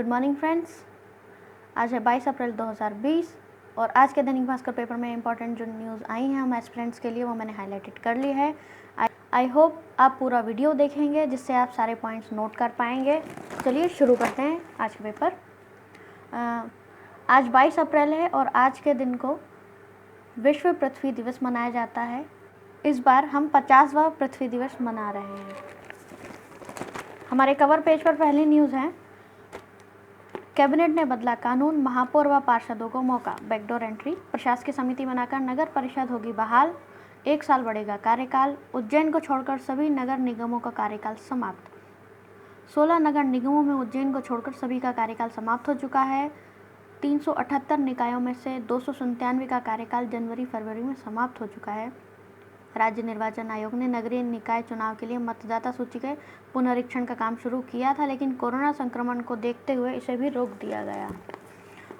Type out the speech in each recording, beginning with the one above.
Good morning friends. आज है 22 अप्रैल 2020 और आज के दैनिक भास्कर पेपर में इंपॉर्टेंट जो न्यूज़ आई हैं हम स्टूडेंट्स के लिए वो मैंने हाईलाइटेड कर ली है। आई होप आप पूरा वीडियो देखेंगे जिससे आप सारे पॉइंट्स नोट कर पाएंगे। चलिए शुरू करते हैं आज के पेपर। आज 22 अप्रैल है और आज के दिन को विश्व पृथ्वी दिवस मनाया जाता है। इस बार हम 50वां पृथ्वी दिवस मना रहे हैं। हमारे कवर पेज पर पहली न्यूज़ है, कैबिनेट ने बदला कानून, महापौर व पार्षदों को मौका, बैकडोर एंट्री। प्रशासकीय समिति बनाकर नगर परिषद होगी बहाल, 1 साल बढ़ेगा कार्यकाल। उज्जैन को छोड़कर सभी नगर निगमों का कार्यकाल समाप्त। 16 नगर निगमों में उज्जैन को छोड़कर सभी का कार्यकाल समाप्त हो चुका है। 378 निकायों में से 297 का कार्यकाल जनवरी-फरवरी में समाप्त हो चुका है। राज्य निर्वाचन आयोग ने नगरीय निकाय चुनाव के लिए मतदाता सूची के पुनरीक्षण का काम शुरू किया था, लेकिन कोरोना संक्रमण को देखते हुए इसे भी रोक दिया गया।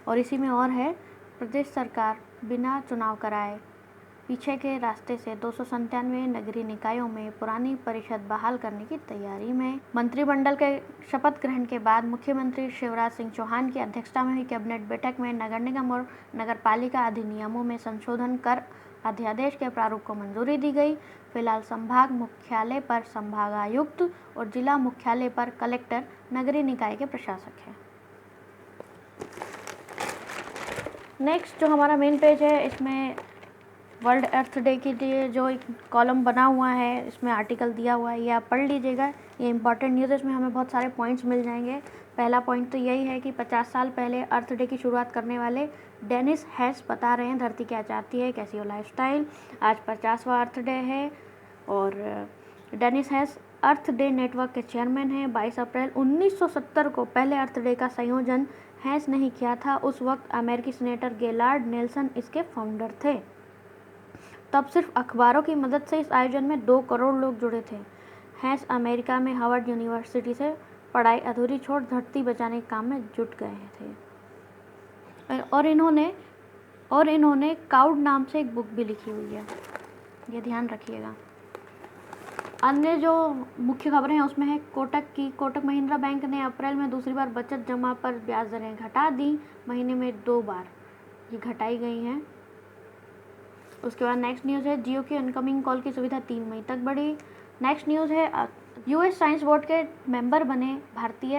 और इसी में और है, प्रदेश सरकार बिना चुनाव कराए पीछे के रास्ते से 297 नगरीय निकायों में पुरानी परिषद बहाल करने की तैयारी में। मंत्रिमंडल के शपथ ग्रहण के बाद मुख्यमंत्री शिवराज सिंह चौहान की अध्यक्षता में हुई कैबिनेट बैठक में नगर निगम और नगरपालिका अधिनियमों में संशोधन कर अध्यादेश के प्रारूप को मंजूरी दी गई। फिलहाल संभाग मुख्यालय पर संभागायुक्त और जिला मुख्यालय पर कलेक्टर नगरीय निकाय के प्रशासक हैं। नेक्स्ट जो हमारा मेन पेज है, इसमें वर्ल्ड अर्थ डे के लिए जो एक कॉलम बना हुआ है, इसमें आर्टिकल दिया हुआ है, ये आप पढ़ लीजिएगा। ये इंपॉर्टेंट न्यूज़ है, इसमें हमें बहुत सारे पॉइंट्स मिल जाएंगे। पहला पॉइंट तो यही है कि 50 साल पहले अर्थ डे की शुरुआत करने वाले डेनिस हेस बता रहे हैं धरती क्या चाहती है, कैसी हो लाइफस्टाइल। आज 50वां अर्थ डे है और डेनिस हेस अर्थ डे नेटवर्क के चेयरमैन हैं। 22 अप्रैल 1970 को पहले अर्थ डे का संयोजन हेस ने ही किया था। उस वक्त अमेरिकी सीनेटर गेलार्ड नेल्सन इसके फाउंडर थे। तब सिर्फ अखबारों की मदद से इस आयोजन में 2 करोड़ लोग जुड़े थे। हेस अमेरिका में हार्वर्ड यूनिवर्सिटी से पढ़ाई अधूरी छोड़ धरती बचाने के काम में जुट गए थे। और इन्होंने काउड नाम से एक बुक भी लिखी हुई है, ये ध्यान रखिएगा। अन्य जो मुख्य खबरें हैं उसमें है कोटक महिंद्रा बैंक ने अप्रैल में दूसरी बार बचत जमा पर ब्याज दरें घटा दी। महीने में 2 बार ये घटाई गई हैं। उसके बाद नेक्स्ट न्यूज़ है, जियो की इनकमिंग कॉल की सुविधा 3 मई तक बढ़ी। नेक्स्ट न्यूज़ है, यूएस साइंस बोर्ड के मेंबर बने भारतीय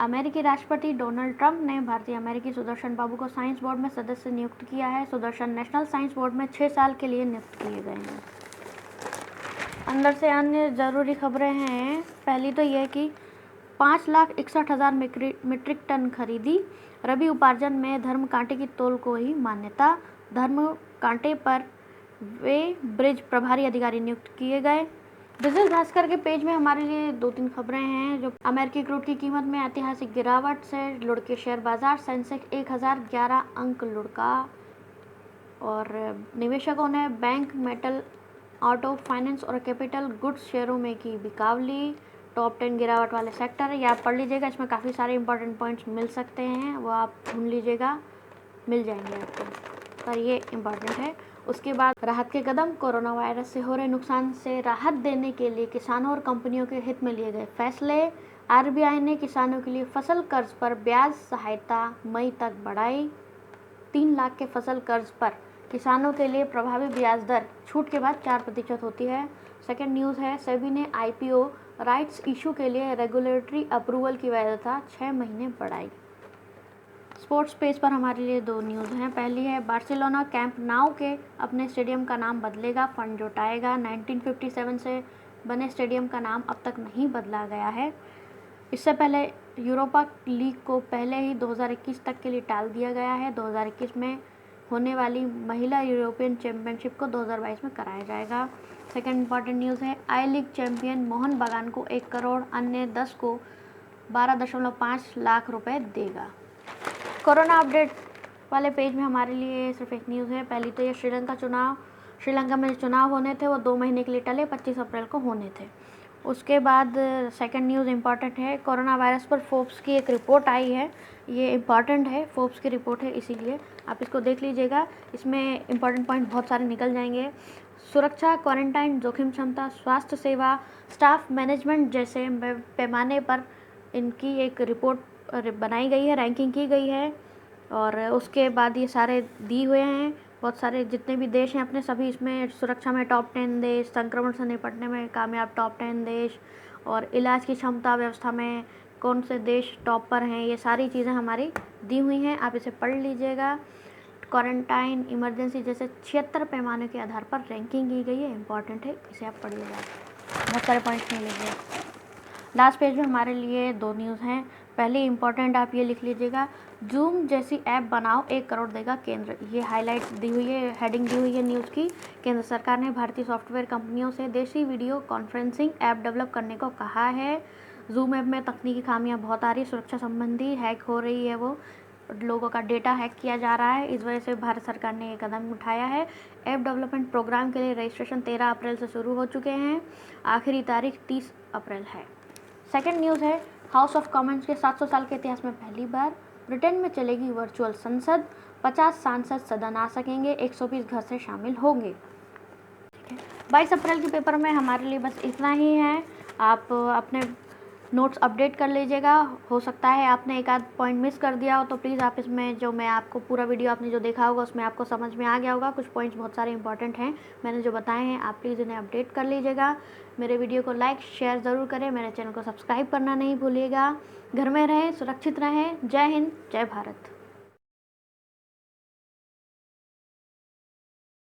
अमेरिकी राष्ट्रपति डोनाल्ड ट्रंप ने भारतीय अमेरिकी सुदर्शन बाबू को साइंस बोर्ड में सदस्य नियुक्त किया है। सुदर्शन नेशनल साइंस बोर्ड में 6 साल के लिए नियुक्त किए गए हैं। अंदर से अन्य ज़रूरी खबरें हैं। पहली तो यह कि 5,61,000 मीट्रिक टन खरीदी। रबी उपार्जन में धर्म कांटे की तौल को ही मान्यता। धर्म कांटे पर वे ब्रिज प्रभारी अधिकारी नियुक्त किए गए। बिजनेस भास्कर के पेज में हमारे लिए 2-3 खबरें हैं। जो अमेरिकी क्रूड की कीमत में ऐतिहासिक गिरावट से लुढ़के शेयर बाजार, सेंसेक्स 1011 अंक लुढ़का और निवेशकों ने बैंक, मेटल, ऑटो, फाइनेंस और कैपिटल गुड्स शेयरों में की बिकावली। टॉप 10 गिरावट वाले सेक्टर है, ये आप पढ़ लीजिएगा। इसमें काफ़ी सारे इंपॉर्टेंट पॉइंट्स मिल सकते हैं, वो आप ढूंढ लीजिएगा, मिल जाएंगे आपको, पर ये इम्पॉर्टेंट है। उसके बाद राहत के कदम, कोरोना वायरस से हो रहे नुकसान से राहत देने के लिए किसानों और कंपनियों के हित में लिए गए फैसले। आरबीआई ने किसानों के लिए फसल कर्ज पर ब्याज सहायता मई तक बढ़ाई। 3 लाख के फसल कर्ज पर किसानों के लिए प्रभावी ब्याज दर छूट के बाद 4% होती है। सेकेंड न्यूज़ है, सेबी ने आईपीओ राइट्स इशू के लिए रेगुलेटरी अप्रूवल की वैधता 6 महीने बढ़ाई। स्पोर्ट्स पेज पर हमारे लिए 2 न्यूज़ हैं। पहली है, बार्सिलोना कैंप नाउ के अपने स्टेडियम का नाम बदलेगा, फंड जुटाएगा। 1957 से बने स्टेडियम का नाम अब तक नहीं बदला गया है। इससे पहले यूरोपा लीग को पहले ही 2021 तक के लिए टाल दिया गया है। 2021 में होने वाली महिला यूरोपियन चैंपियनशिप को 2022 में कराया जाएगा। सेकेंड इंपॉर्टेंट न्यूज़ है, आई लीग चैंपियन मोहन बागान को 1 करोड़, अन्य 10 को 12.5 लाख रुपए देगा। कोरोना अपडेट वाले पेज में हमारे लिए सिर्फ एक न्यूज़ है। पहली तो ये, श्रीलंका में चुनाव होने थे वो 2 महीने के लिए टले, 25 अप्रैल को होने थे। उसके बाद सेकंड न्यूज़ इम्पॉर्टेंट है, कोरोना वायरस पर फोर्ब्स की एक रिपोर्ट आई है। ये इम्पॉर्टेंट है, फोर्ब्स की रिपोर्ट है, इसीलिए आप इसको देख लीजिएगा। इसमें इम्पॉर्टेंट पॉइंट बहुत सारे निकल जाएंगे। सुरक्षा, क्वारंटाइन, जोखिम क्षमता, स्वास्थ्य सेवा, स्टाफ मैनेजमेंट जैसे पैमाने पर इनकी एक रिपोर्ट बनाई गई है, रैंकिंग की गई है और उसके बाद ये सारे दिए हुए हैं। बहुत सारे जितने भी देश हैं अपने सभी इसमें सुरक्षा में टॉप 10 देश, संक्रमण से निपटने में कामयाब टॉप 10 देश और इलाज की क्षमता व्यवस्था में कौन से देश टॉप पर हैं, ये सारी चीज़ें हमारी दी हुई हैं। आप इसे पढ़ लीजिएगा। क्वारंटाइन, इमरजेंसी जैसे 76 पैमाने के आधार पर रैंकिंग की गई है, इंपॉर्टेंट है, इसे आप पढ़िएगा। बहुत सारे पॉइंट्स नहीं लीजिए। लास्ट पेज में हमारे लिए 2 न्यूज़ हैं। पहली इंपॉर्टेंट आप ये लिख लीजिएगा, जूम जैसी ऐप बनाओ 1 करोड़ देगा केंद्र। ये हाईलाइट दी हुई है, हेडिंग दी हुई है न्यूज़ की। केंद्र सरकार ने भारतीय सॉफ्टवेयर कंपनियों से देशी वीडियो कॉन्फ्रेंसिंग ऐप डेवलप करने को कहा है। जूम ऐप में तकनीकी खामियां बहुत आ रही, सुरक्षा संबंधी हैक हो रही है, वो लोगों का डेटा हैक किया जा रहा है। इस वजह से भारत सरकार ने ये कदम उठाया है। ऐप डेवलपमेंट प्रोग्राम के लिए रजिस्ट्रेशन 13 अप्रैल से शुरू हो चुके हैं। आखिरी तारीख 30 अप्रैल है। सेकेंड न्यूज़ है, हाउस ऑफ कॉमन्स के 700 साल के इतिहास में पहली बार ब्रिटेन में चलेगी वर्चुअल संसद। 50 सांसद सदन आ सकेंगे, 120 घर से शामिल होंगे। ठीक है, 22 अप्रैल के पेपर में हमारे लिए बस इतना ही है। आप अपने नोट्स अपडेट कर लीजिएगा। हो सकता है आपने एक आध पॉइंट मिस कर दिया हो तो प्लीज़ आप इसमें जो मैं आपको पूरा वीडियो आपने जो देखा होगा उसमें आपको समझ में आ गया होगा। कुछ पॉइंट्स बहुत सारे इंपॉर्टेंट हैं मैंने जो बताए हैं, आप प्लीज़ इन्हें अपडेट कर लीजिएगा। मेरे वीडियो को लाइक शेयर ज़रूर करें, मेरे चैनल को सब्सक्राइब करना नहीं भूलिएगा। घर में रहें, सुरक्षित रहें। जय हिंद, जय भारत।